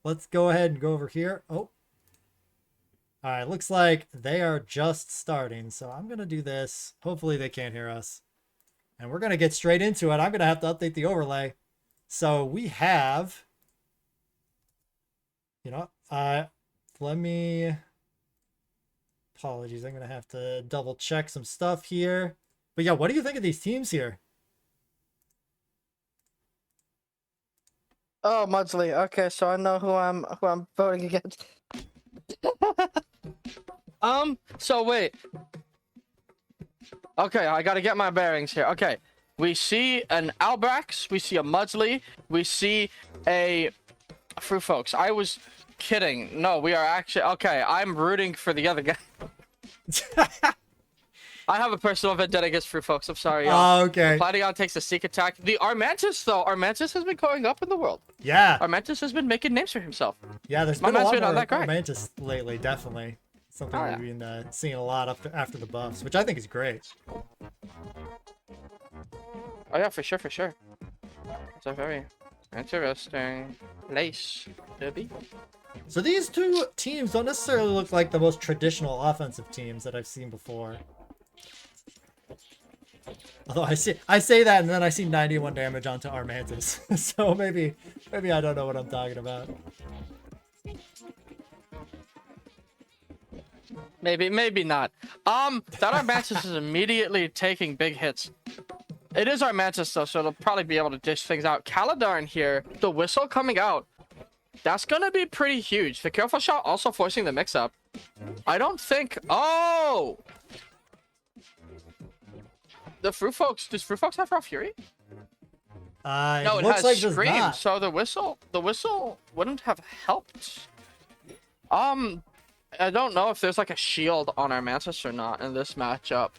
let's go ahead and go over here. Oh. All right, looks like they are just starting, so I'm going to do this. Hopefully they can't hear us. And we're going to get straight into it. I'm going to have to update the overlay. So we have, let me, apologies. I'm going to have to double check some stuff here. But yeah, what do you think of these teams here? Oh, Mudsley. Okay, so I know who I'm voting against. So wait. Okay, I gotta get my bearings here. Okay, we see an Albrax, we see a Mudsley, we see a Fruit Folks. I was kidding. No, we are actually okay. I'm rooting for the other guy. I have a personal vendetta against Fruit Folks. I'm sorry, y'all. Oh, okay. Platinum takes a sneak attack. The Armantis, though, Armantis has been going up in the world. Yeah. Armantis has been making names for himself. Yeah, there's been a lot more on that grind. Mantis lately, definitely. Something we've been seeing a lot after the buffs, which I think is great. Oh yeah, for sure, for sure. It's a very interesting place to be. So these two teams don't necessarily look like the most traditional offensive teams that I've seen before. Although I say that and then I see 91 damage onto Armantis. So maybe I don't know what I'm talking about. Maybe not. That Armantis is immediately taking big hits. It is Armantis though, so it'll probably be able to dish things out. Caladarn here, the whistle coming out. That's gonna be pretty huge. The careful shot also forcing the mix up. I don't think. Oh, the Fruit Folks. Does Fruit Folks have Raw Fury? No, it looks has like Scream. So the whistle wouldn't have helped. I don't know if there's like a shield on Armantis or not in this matchup.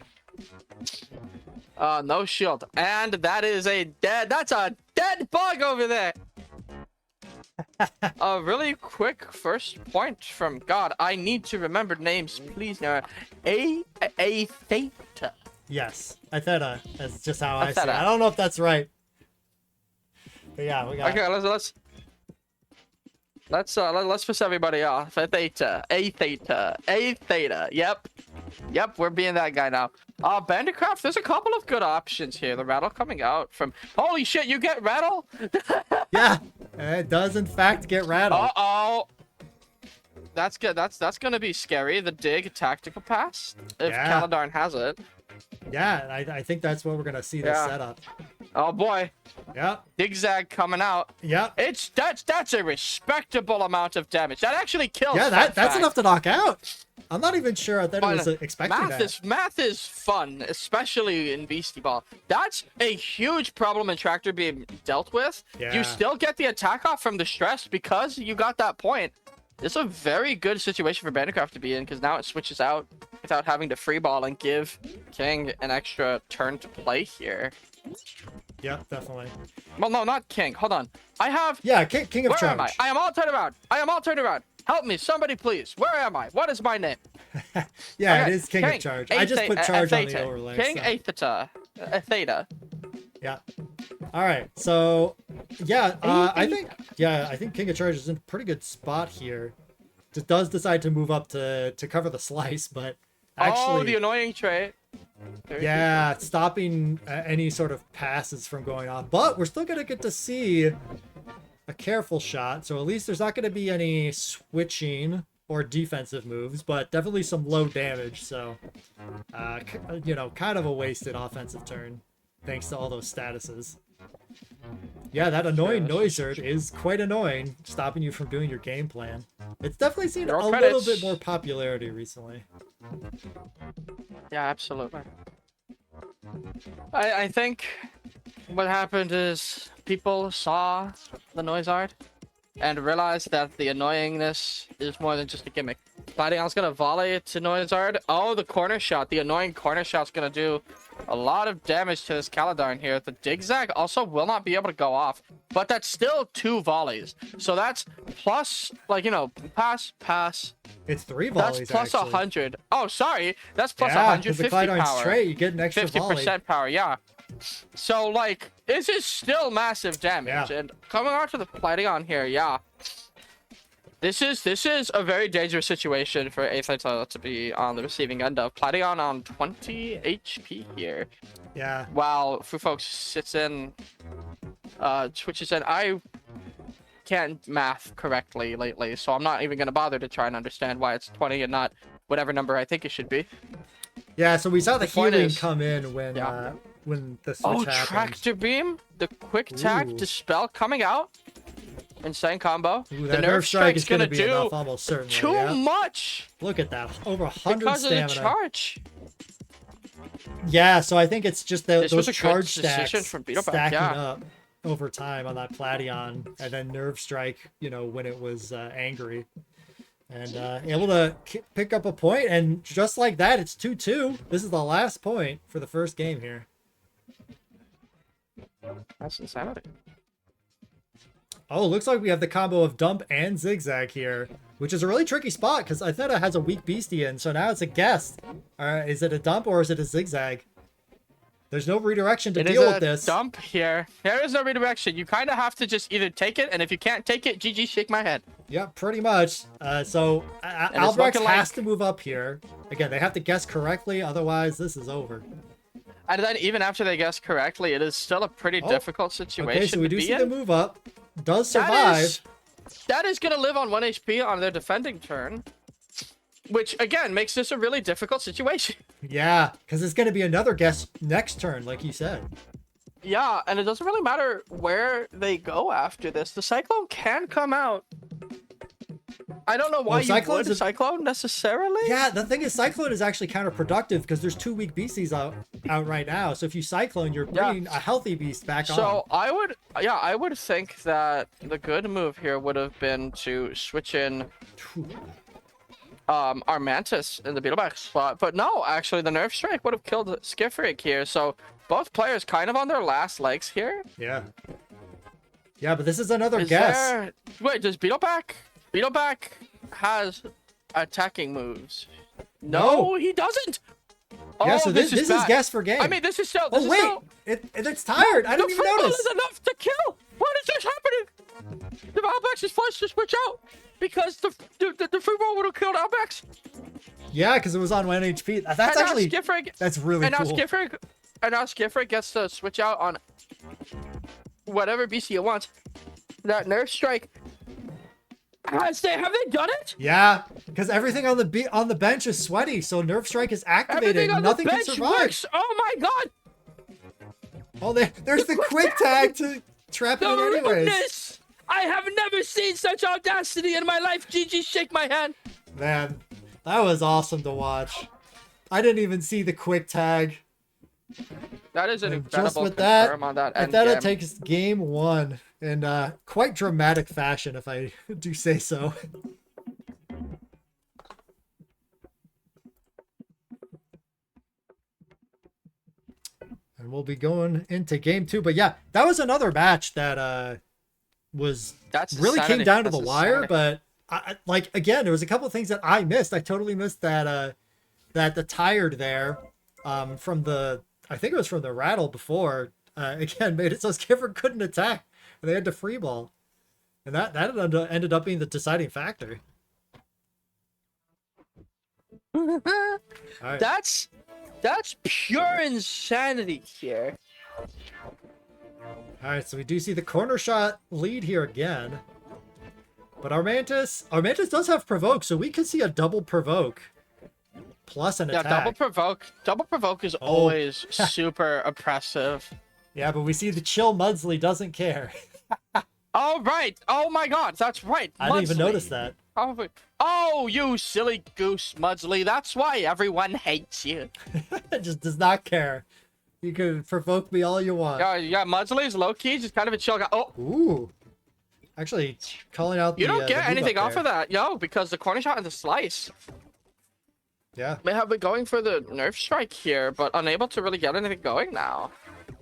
No shield, and that is that's a dead bug over there. A really quick first point from God. I need to remember names, please. Now, Aytheta. Yes, Aytheta. That's just how I say it. Aytheta. I don't know if that's right, but yeah, we got. Okay, let's piss everybody off. Aytheta. Yep, we're being that guy now. Bandicraft, there's a couple of good options here. The rattle coming out from. Holy shit, you get rattle? Yeah, it does in fact get rattled. Uh-oh. That's good. That's gonna be scary. The dig tactical pass. If Caladarn has it. Yeah, I think that's what we're gonna see this setup. Oh boy. Yep. Zigzag coming out. Yep. That's a respectable amount of damage. That actually kills. Yeah, that's enough to knock out. I'm not even sure that I was expecting that. Math is fun, especially in Beastieball. That's a huge problem in Tractor being dealt with. Yeah. You still get the attack off from the stress because you got that point. It's a very good situation for Bandicraft to be in because now it switches out without having to free ball and give King an extra turn to play here. Yeah, definitely. Well, no, not King. Hold on. I have... Yeah, King of Charge. Where am I? I am all turned around. Help me, somebody, please. Where am I? What is my name? Yeah, Okay. it is King of Charge. I just put Charge on the overlay. King Aytheta. Yeah. All right. So, yeah, I think King of Charge is in a pretty good spot here. Just does decide to move up to cover the slice, but actually, the annoying trait. Yeah, stopping any sort of passes from going off. But we're still gonna get to see a careful shot. So at least there's not gonna be any switching or defensive moves, but definitely some low damage. So, kind of a wasted offensive turn, thanks to all those statuses. Yeah, that annoying Noiser is quite annoying, stopping you from doing your game plan. It's definitely seen a little bit more popularity recently. Yeah, absolutely. I think what happened is people saw the noise art and realized that the annoyingness is more than just a gimmick. Gladiol's gonna volley it to Noizard. Oh, the corner shot. The annoying corner shot's gonna do a lot of damage to this Caladarn here. The Zigzag also will not be able to go off, but that's still 2 volleys. So that's plus, pass. It's 3 volleys, that's plus actually. 100. Oh, sorry. That's plus 150 power. Straight, you get an extra 50% volley. power, yeah. So, this is still massive damage. Yeah. And coming on to the Playdon here, yeah. This is a very dangerous situation for Aytheta to be on the receiving end of. Platinum on 20 HP here. Yeah. While Fufox sits in, switches in. I can't math correctly lately, so I'm not even gonna bother to try and understand why it's 20 and not whatever number I think it should be. Yeah, so we saw the point healing is- come in when the switch happened. Tractor beam, the quick attack, Ooh. dispel coming out. Insane combo. Ooh, The that nerve strike is gonna be do enough, almost certainly. too Yeah. much Look at that, over 100 because of stamina. the charge. Yeah, so I think it's just This those was a good charge decision stacks from Beastieball, stacking yeah. up over time on that Platinum, and then nerve strike, you know, when it was angry, and able to pick up a point, and just like that, it's 2-2. This is the last point for the first game here. That's insanity. Oh, looks like we have the combo of dump and zigzag here, which is a really tricky spot because Aytheta has a weak beastie in, so now it's a guess. Is it a dump or is it a zigzag? There's no redirection to deal with this. Dump here. There is no redirection. You kind of have to just either take it, and if you can't take it, GG, shake my head. Yeah, pretty much. So Albrecht has to move up here. Again, they have to guess correctly, otherwise this is over. And then even after they guess correctly, it is still a pretty difficult situation. Okay, so we do see in. the move up. Does survive. That is going to live on 1 HP on their defending turn, which again makes this a really difficult situation. Yeah, because it's going to be another guess next turn, like you said. Yeah, and it doesn't really matter where they go after this. The Cyclone can come out. I don't know why you would Cyclone necessarily. Yeah, the thing is, Cyclone is actually counterproductive because there's 2 weak beasties out right now. So if you Cyclone, you're bringing a healthy beast back on. So I would think that the good move here would have been to switch in our Mantis in the Beetleback spot. But no, actually, the Nerve Strike would have killed Skiffrick here. So both players kind of on their last legs here. Yeah. Yeah, but this is another guess. Wait, does Beetleback has attacking moves? No, he doesn't. Yeah, so this is guess for game. I mean, this is still. It's tired. I didn't even notice. Is enough to kill. What is this happening? The Albex is forced to switch out because the free roll would have killed Albex. Yeah, because it was on 1 HP. That's actually that's really cool. And now Skiffrick gets to switch out on whatever BC it wants. That Nerve Strike. Have they done it? Yeah, because everything on the bench is sweaty, so Nerve Strike is activated. Nothing can survive. Works. Oh my god! Oh, there's the quick tag to trap it anyways. Rudeness! I have never seen such audacity in my life. GG, shake my hand. Man, that was awesome to watch. I didn't even see the quick tag. That is an incredible just with that, confirm on that Aytheta takes game 1 in quite dramatic fashion, if I do say so. And we'll be going into game 2. But yeah, that was another match that really came down to the wire. But like again, there was a couple of things that I missed. I totally missed that the tired there from the. I think it was from the rattle before, again, made it so Skipper couldn't attack. And they had to free ball. And that ended up being the deciding factor. Right. That's pure insanity here. Alright, so we do see the corner shot lead here again. But our Mantis does have provoke, so we can see a double provoke. Plus an attack. Double provoke is always super oppressive. Yeah, but we see the chill Mudsley doesn't care. Oh, right. Oh my god, that's right. I didn't even notice that. Oh, you silly goose, Mudsley. That's why everyone hates you. It just does not care. You can provoke me all you want. Yeah, Mudsley's low-key, just kind of a chill guy. Oh. Ooh. Actually, calling out You don't get anything off of that, because the corner shot and the slice. Yeah. May have been going for the Nerve Strike here, but unable to really get anything going now.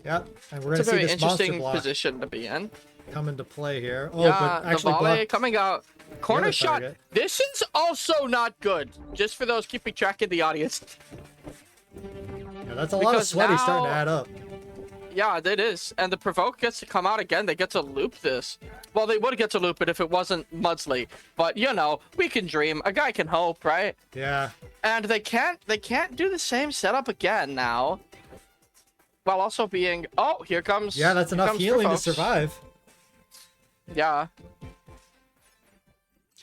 Yeah, and we're going to see this interesting position to be in. Come into play here. Oh, yeah, but actually the volley coming out. Corner shot. Target. This is also not good. Just for those keeping track in the audience. Yeah, that's a lot of sweaty starting to add up. Yeah, it is. And the provoke gets to come out again. They get to loop this. Well, they would get to loop it if it wasn't Mudsley. But, you know, we can dream. A guy can hope, right? Yeah. And they can't do the same setup again now. While also being... Oh, here comes... Yeah, that's enough healing to provokes. survive. Yeah.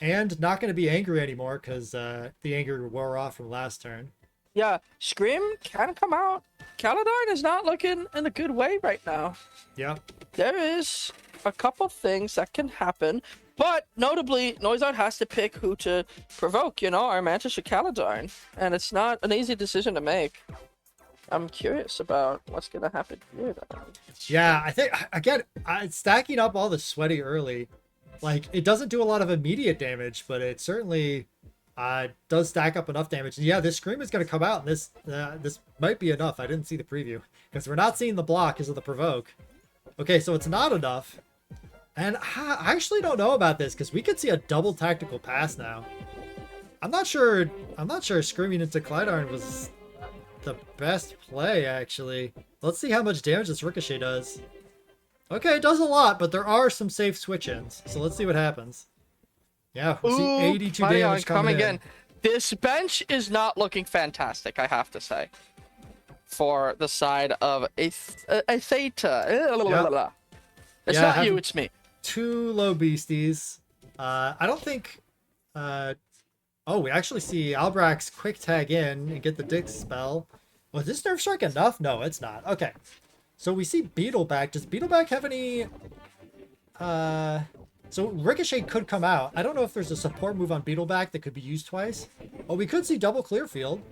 And not going to be angry anymore because the anger wore off from last turn. Yeah, Scream can come out. Caladine is not looking in a good way right now. Yeah. There is a couple things that can happen, but notably, Noizard has to pick who to provoke, you know, Armantis or Caladine, and it's not an easy decision to make. I'm curious about what's going to happen here, though. Yeah, I think, again, stacking up all the sweaty early, like, it doesn't do a lot of immediate damage, but it certainly... does stack up enough damage. And yeah, this Scream is going to come out, and this might be enough. I didn't see the preview because we're not seeing the block because of the provoke. Okay, so it's not enough. And I actually don't know about this because we could see a double tactical pass now. I'm not sure Screaming into Clydarn was the best play, actually. Let's see how much damage this Ricochet does. Okay, it does a lot, but there are some safe switch-ins. So let's see what happens. Yeah, we see 82 damage coming in. This bench is not looking fantastic, I have to say. For the side of Aytheta. Yep. It's Yeah, not you, it's me. 2 low beasties. I don't think... Oh, we actually see Albrax quick tag in and get the Dick spell. Was this Nerve Strike enough? No, it's not. Okay. So we see Beetleback. Does Beetleback have any... So Ricochet could come out. I don't know if there's a support move on Beetleback that could be used twice. Oh, we could see double clear field.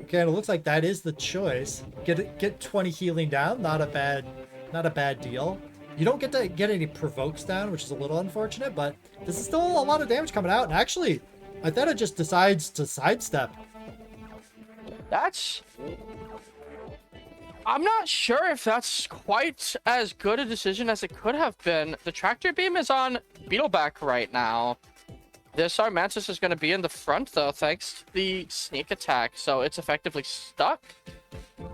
Okay, and it looks like that is the choice. Get 20 healing down. Not a bad deal. You don't get to get any provokes down, which is a little unfortunate, but this is still a lot of damage coming out. And actually, Aytheta just decides to sidestep. I'm not sure if that's quite as good a decision as it could have been. The tractor beam is on Beetleback right now. This Armantis is going to be in the front, though, thanks to the sneak attack, so it's effectively stuck.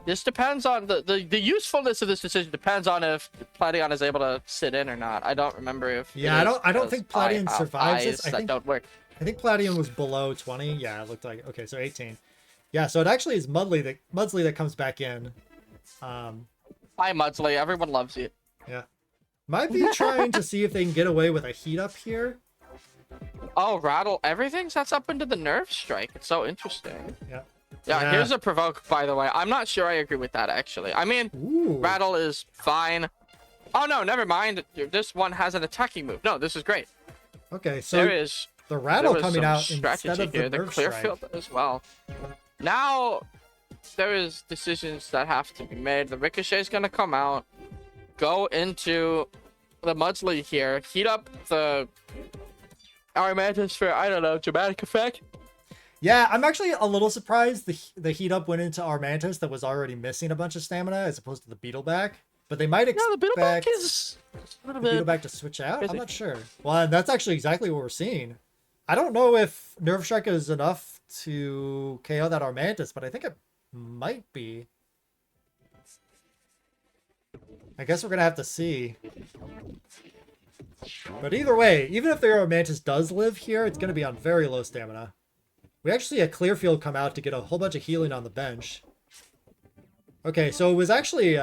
This depends on the usefulness of this decision depends on if Plateon is able to sit in or not. I don't remember if I don't think Plateon survives this. That don't work. I think Plateon was below 20. Yeah, it looked like okay, so 18. Yeah, so it actually is Mudsley that comes back in. Hi, Mudsley. Everyone loves you. Yeah. Might be trying to see if they can get away with a heat up here. Oh, rattle everything sets up into the nerve strike. It's so interesting. Yeah. Here's a provoke, by the way. I'm not sure I agree with that, actually. I mean, Ooh. rattle is fine. Oh, no, never mind. This one has an attacking move. No, this is great. Okay, so there is the rattle coming out strategy instead of here. the The nerve clear strike. field as well. Now, there is decisions that have to be made. The Ricochet is going to come out, go into the Mudsley here, heat up the Armantis for, I don't know, dramatic effect. Yeah, I'm actually a little surprised the heat up went into Armantis that was already missing a bunch of stamina as opposed to the Beetleback. But they might expect the Beetleback is a little bit... Beetleback to switch out? crazy. I'm not sure. Well, that's actually exactly what we're seeing. I don't know if Nerve Strike is enough to KO that Armantis, but I think it might be. I guess we're going to have to see. But either way, even if the Armantis does live here, it's going to be on very low stamina. We actually see a clear field come out to get a whole bunch of healing on the bench. Okay, so it was actually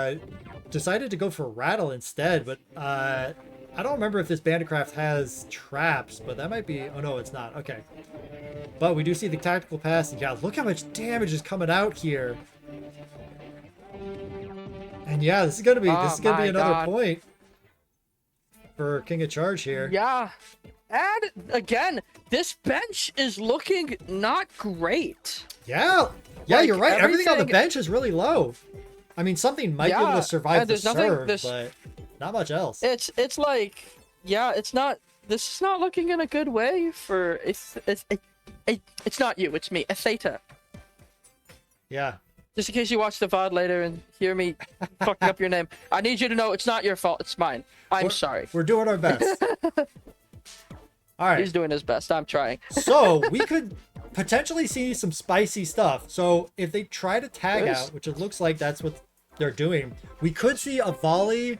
decided to go for Rattle instead, but I don't remember if this Banditcraft has traps, but that might be... Oh, no, it's not. Okay. But we do see the tactical pass, and yeah, look how much damage is coming out here. And yeah, this is gonna be another point for King of Charge here. Yeah. And again, this bench is looking not great. Yeah, Like, you're right. Everything on the everything- bench is really low. I mean, something might be able to survive and the there's nothing- serve, this- but not much else. It's like, yeah, it's not. This is not looking in a good way for it's not you, it's me, Aytheta. Yeah. Just in case you watch the VOD later and hear me fucking up your name, I need you to know it's not your fault, it's mine. I'm sorry. We're doing our best. All right. He's doing his best. I'm trying. So we could potentially see some spicy stuff. So if they try to tag Yes. out, which it looks like that's what they're doing. We could see a volley,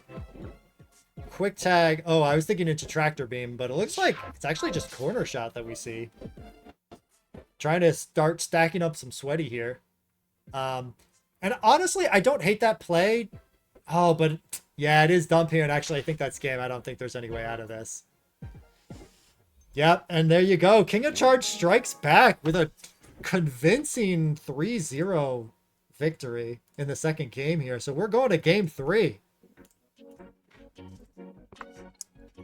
quick tag. Oh, I was thinking into tractor beam, but it looks like it's actually just corner shot that we see. Trying to start stacking up some sweaty here. And honestly, I don't hate that play. Oh, but yeah, it is dump here. And actually, I think that's game. I don't think there's any way out of this. Yep, and there you go. King of Charge strikes back with a convincing 3-0 victory in the second game here. So we're going to game 3.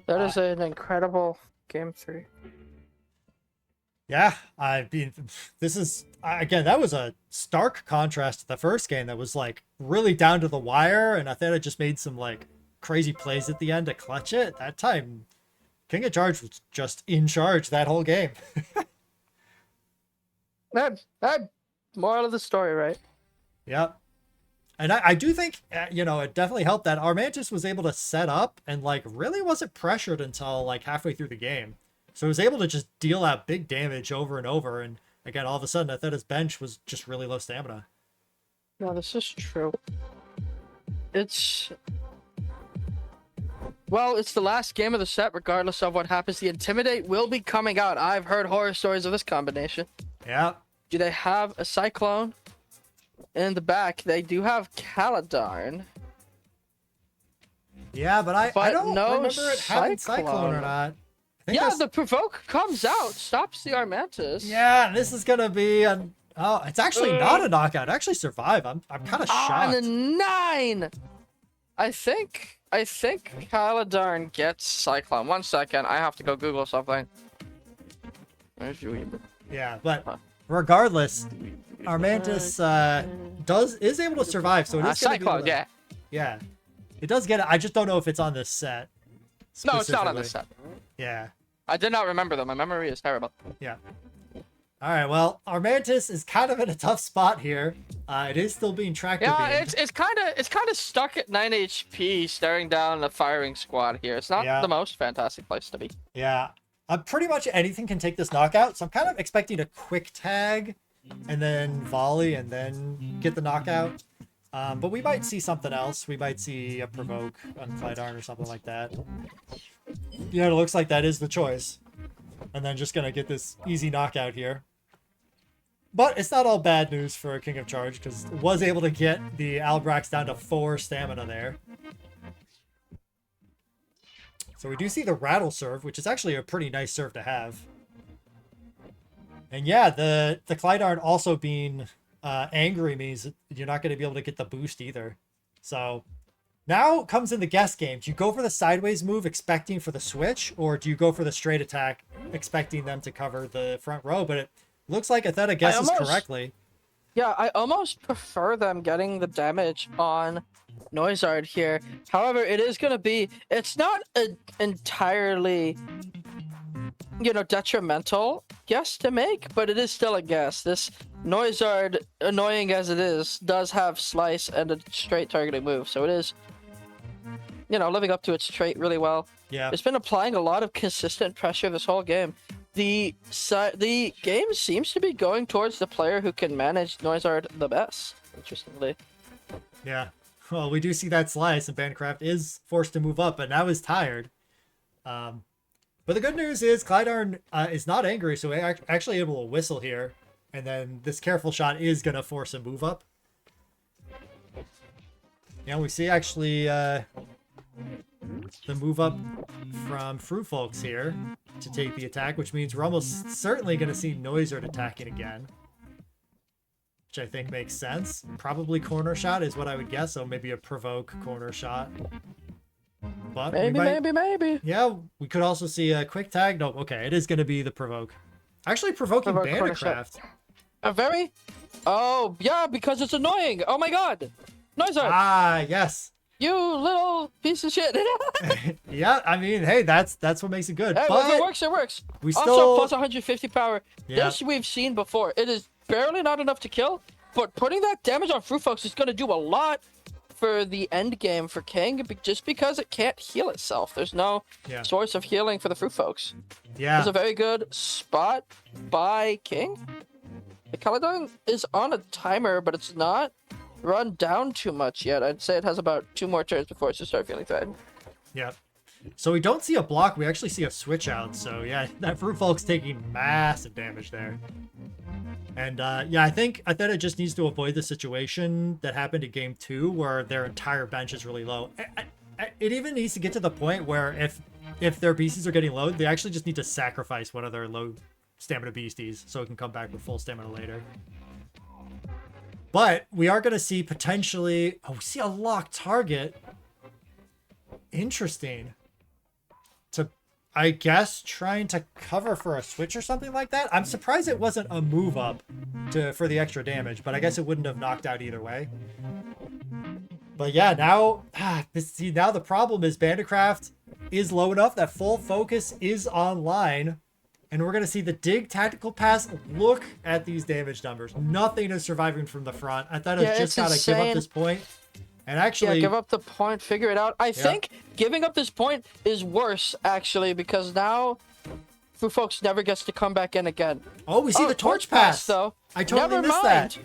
That is an incredible game 3. Yeah, I mean, this is, again, that was a stark contrast to the first game that was, like, really down to the wire, and Aytheta just made some, like, crazy plays at the end to clutch it. That time, King of Charge was just in charge that whole game. That moral of the story, right? Yep. And I do think, you know, it definitely helped that Armantis was able to set up and, like, really wasn't pressured until, like, halfway through the game. So he was able to just deal out big damage over and over. And again, all of a sudden, Aytheta's bench was just really low stamina. No, this is true. It's the last game of the set, regardless of what happens. The Intimidate will be coming out. I've heard horror stories of this combination. Yeah. Do they have a Cyclone in the back? They do have Caladarn. Yeah, but I don't remember it having Cyclone or not. Yeah, the Provoke comes out, stops the Armantis. Yeah, this is gonna be oh, it's actually not a knockout. It actually survived. I'm kind of shocked. On a 9. I think Caladarn gets Cyclone. 1 second, I have to go Google something. Yeah, but regardless, Armantis is able to survive, so it is Cyclone. Yeah, it does get it. I just don't know if it's on this set. No, it's not on this set. Yeah. I did not remember them. My memory is terrible. Yeah. All right. Well, Armantis is kind of in a tough spot here. It is still being tracked. Yeah, it's kind of stuck at 9 HP, staring down a firing squad here. It's not the most fantastic place to be. Yeah. Pretty much anything can take this knockout, so I'm kind of expecting a quick tag, and then volley, and then get the knockout. But we might see something else. We might see a provoke on Clydarn or something like that. Yeah, it looks like that is the choice. And then just gonna get this easy knockout here. But it's not all bad news for King of Charge, because was able to get the Albrax down to 4 stamina there. So we do see the Rattle Serve, which is actually a pretty nice serve to have. And yeah, the Clydarn also being angry means you're not going to be able to get the boost either. So now comes in the guess game. Do you go for the sideways move expecting for the switch, or do you go for the straight attack expecting them to cover the front row? But it looks like Aytheta guesses correctly. Yeah, I almost prefer them getting the damage on Noizard here. However, it is going to be... It's not an entirely, you know, detrimental guess to make, but it is still a guess. This Noizard, annoying as it is, does have Slice and a straight targeting move, so it is, you know, living up to its trait really well. Yeah. It's been applying a lot of consistent pressure this whole game. The game seems to be going towards the player who can manage Noizard the best, interestingly. Yeah. Well, we do see that Slice, and Bancraft is forced to move up, but now is tired. But the good news is Clydarn is not angry, so we're actually able to whistle here. And then this careful shot is going to force a move up. Yeah, we see actually the move up from Fruit Folks here to take the attack, which means we're almost certainly going to see Noizard attacking again. Which I think makes sense. Probably corner shot is what I would guess, so maybe a provoke corner shot. But maybe. Yeah, we could also see a quick tag. No, okay, it is going to be the provoke. Actually, provoking Bandicraft. A very... Oh, yeah, because it's annoying. Oh my god. Noizard. Ah, yes. You little piece of shit. Yeah, I mean, hey, that's what makes it good. Hey, but if it works, it works. We also, still... plus 150 power. Yeah. This we've seen before. It is barely not enough to kill, but putting that damage on Fruit Folks is going to do a lot for the end game for King, just because it can't heal itself. There's no source of healing for the Fruit Folks. Yeah. It's a very good spot by King. The Caladan is on a timer, but it's not run down too much yet. I'd say it has about 2 more turns before it should start feeling threatened. Yeah. So we don't see a block. We actually see a switch out. So yeah, that Fruit Folk's taking massive damage there. And yeah, I think Aytheta just needs to avoid the situation that happened in game 2 where their entire bench is really low. It even needs to get to the point where if their beasties are getting low, they actually just need to sacrifice one of their low stamina beasties so it can come back with full stamina later. But we are going to see potentially... Oh, we see a locked target. Interesting. I guess trying to cover for a switch or something like that. I'm surprised it wasn't a move up for the extra damage, but I guess it wouldn't have knocked out either way. But yeah, now the problem is Bandicraft is low enough that full focus is online, and we're gonna see the dig tactical pass. Look at these damage numbers. Nothing is surviving from the front. I thought I just gotta give up this point. And actually, give up the point, figure it out. I think giving up this point is worse, actually, because now Fruit Folks never gets to come back in again. Oh, we see the torch pass, though. I totally missed that.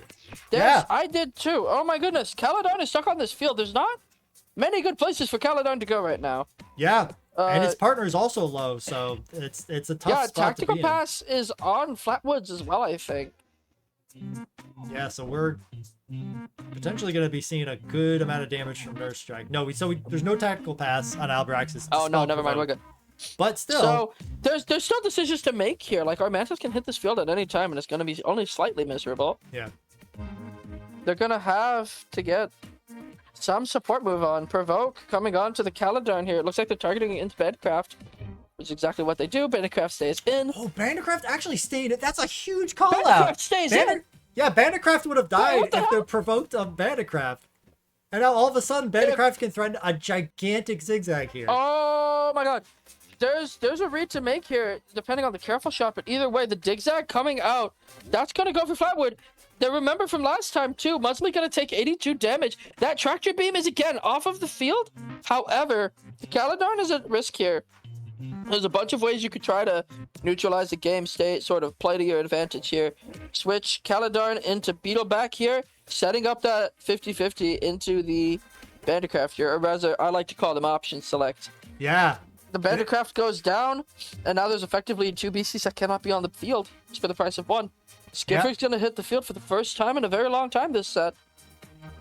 Yeah, I did too. Oh my goodness, Caledon is stuck on this field. There's not many good places for Caledon to go right now. Yeah, and his partner is also low, so it's a tough spot to be in. Tactical pass is on Flatwoods as well, I think. Yeah, so we're potentially going to be seeing a good amount of damage from Nurse Strike. There's no tactical pass on Albrax's. Oh no, never mind, we're good. But still, so there's still decisions to make here. Like, our Mantis can hit this field at any time, and it's going to be only slightly miserable. Yeah, they're going to have to get some support move on. Provoke coming on to the Caledon here. It looks like they're targeting into Bandicraft, which is exactly what they do. Bandicraft stays in. Oh, Bandicraft actually stayed. That's a huge call out. Bandicraft stays in. Yeah, Bandicraft would have died if they provoked a Bandicraft. And now all of a sudden, Bandicraft can threaten a gigantic zigzag here. Oh my god. There's a read to make here, depending on the careful shot, but either way, the zigzag coming out, that's going to go for Flatwood. Now remember from last time too, Musley going to take 82 damage. That tractor beam is again off of the field. However, Caledon is at risk here. There's a bunch of ways you could try to neutralize the game state, sort of play to your advantage here. Switch Caledon into Beetleback here, setting up that 50-50 into the Bandicraft here, or rather, I like to call them option select. Yeah. The Bandicraft goes down, and now there's effectively 2 BCs that cannot be on the field, just for the price of 1. Skiffer's going to hit the field for the first time in a very long time this set.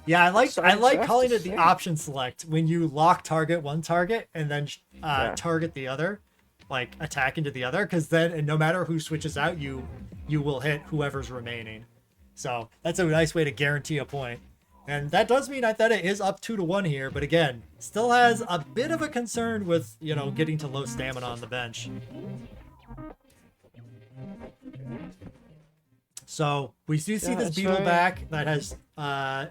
Yeah, I like calling it the option select when you lock target one target and then target the other, like attack into the other, because then no matter who switches out, you will hit whoever's remaining. So that's a nice way to guarantee a point. And that does mean Aytheta is up 2-1 here, but again, still has a bit of a concern with, getting to low stamina on the bench. So we do see this Beetleback that has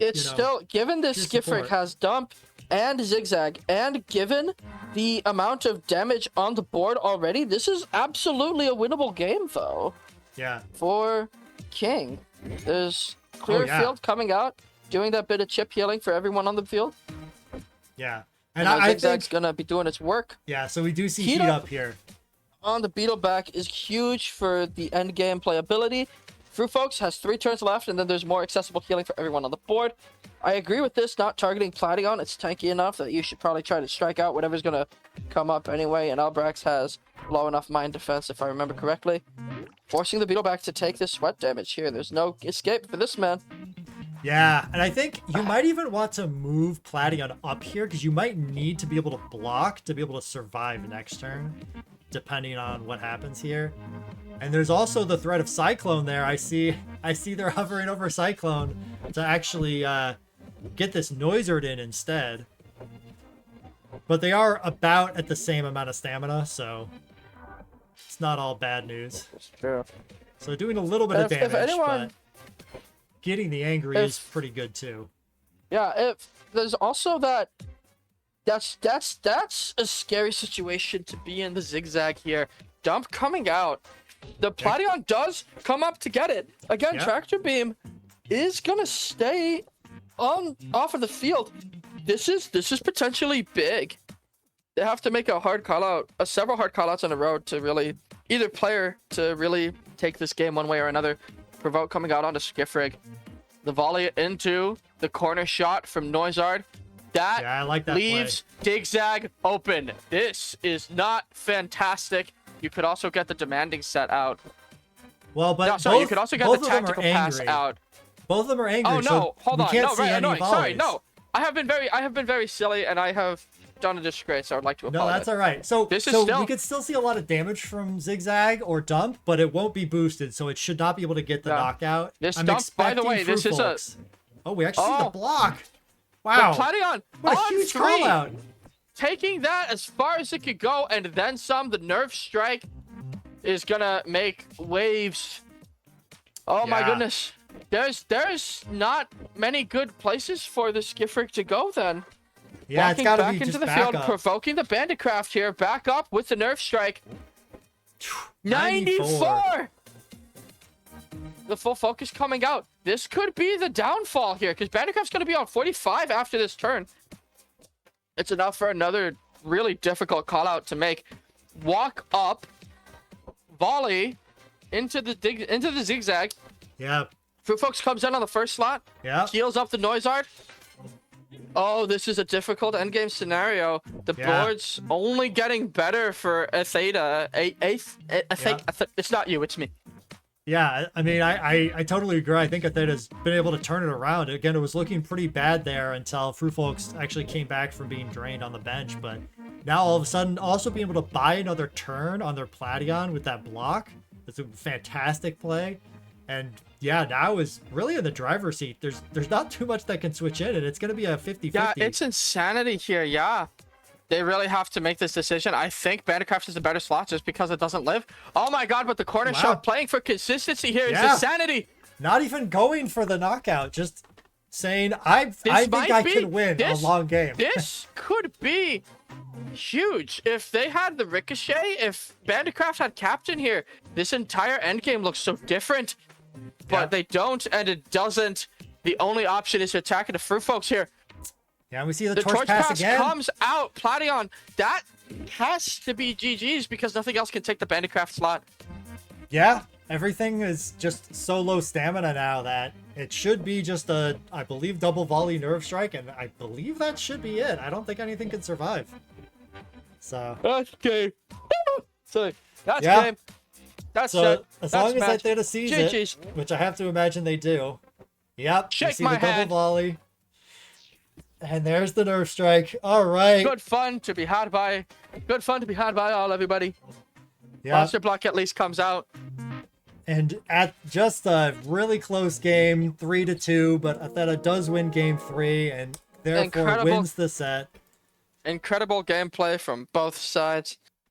it's still, given this Skifric has dump and zigzag, and given the amount of damage on the board already, this is absolutely a winnable game though. Yeah. For King. There's clear field coming out, doing that bit of chip healing for everyone on the field. Yeah. And I zigzag's gonna be doing its work. Yeah, so we do see heat up here. On the Beetleback is huge for the end game playability. Fruit Folks has 3 turns left, and then there's more accessible healing for everyone on the board. I agree with this, not targeting Platinum. It's tanky enough that you should probably try to strike out whatever's going to come up anyway, and Albrax has low enough mind defense, if I remember correctly. Forcing the Beetleback to take this sweat damage here. There's no escape for this man. Yeah, and I think you might even want to move Platinum up here, because you might need to be able to block to be able to survive next turn, depending on what happens here. And there's also the threat of Cyclone there. I see they're hovering over Cyclone to actually get this Noizard in instead. But they are about at the same amount of stamina, so it's not all bad news. That's true. So doing a little bit of damage, but getting the angry is pretty good too. Yeah, there's also that. That's a scary situation to be in, the zigzag here. Dump coming out. The Platinum does come up to get it. Again, Tractor Beam is gonna stay off of the field. This is potentially big. They have to make a hard call out, several hard call outs on the road to really either player to really take this game one way or another. Provoke coming out onto Skifrig. the volley into the corner shot from Noizard. That Yeah, I like that leaves Zigzag open. This is not fantastic. You could also get the demanding set out. Well, but No, sorry, you could also get the tactical pass out. Both of them are angry. Oh no, so hold we on. can't No, see right, any annoying. Sorry, volleys. no. I have been very silly, and I have done a disgrace. I would like to apologize. No, that's all right. So, This is so still- we could still see a lot of damage from Zigzag or Dump, but it won't be boosted, so it should not be able to get the Yeah. knockout. This I'm Dump, by the expecting way, this is a- Frufolks. Oh, we actually see the Oh. block. But Wow. Platinum What a on huge 3, call out. taking that as far as it could go, and then some. The nerve strike is gonna make waves. Oh my Yeah. goodness. There's not many good places for this Gifrick to go then. Yeah, it's Walking got to back be into just the back field, up. provoking the Banditcraft here. Back up with the nerve strike. 94. 94! The full focus coming out. This could be the downfall here, because Banditcraft's going to be on 45 after this turn. It's enough for another really difficult call out to make. Walk up, volley into the Zigzag. Yeah, Frufolks comes in on the first slot, yeah. heals up the Noizard. Oh, this is a difficult endgame scenario. The Yeah. board's only getting better for Aytheta. It's not you, it's me. Yeah, I mean, I totally agree. I think Aytheta's been able to turn it around. Again, it was looking pretty bad there until Frufolks actually came back from being drained on the bench. But now all of a sudden, also being able to buy another turn on their Plateon with that block, it's a fantastic play. And yeah, now is really in the driver's seat. There's not too much that can switch in, and it's going to be a 50-50. Yeah, it's insanity here, yeah. They really have to make this decision. I think Banditcraft is a better slot just because it doesn't live. Oh my god, but the corner Wow. shot playing for consistency here is Yeah. insanity. Not even going for the knockout, just saying, I think might I be- can win a long game. This could be huge. If they had the Ricochet, if Banditcraft had Captain here, this entire endgame looks so different. But Yeah. they don't, and it doesn't. The only option is to attack the Frufolks here. Yeah, we see the, The torch pass again. comes out. Plateon, that has to be GG's because nothing else can take the Banditcraft slot. Yeah, everything is just so low stamina now that it should be just a, I believe, double volley nerve strike, and I believe that should be it. I don't think anything can survive. So, That's game. So that's Yeah. game. That's so it. as That's long as match. Aytheta sees GG's. it, which I have to imagine they do. Yep, you Shake see my the double hand. volley. And there's the nerve strike. All right. Good fun to be had by. Good fun to be had by all everybody. Yeah. Monster Block at least comes out. And at just a really close game, 3-2, but Aytheta does win game 3 and therefore Incredible. wins the set. Incredible gameplay from both sides.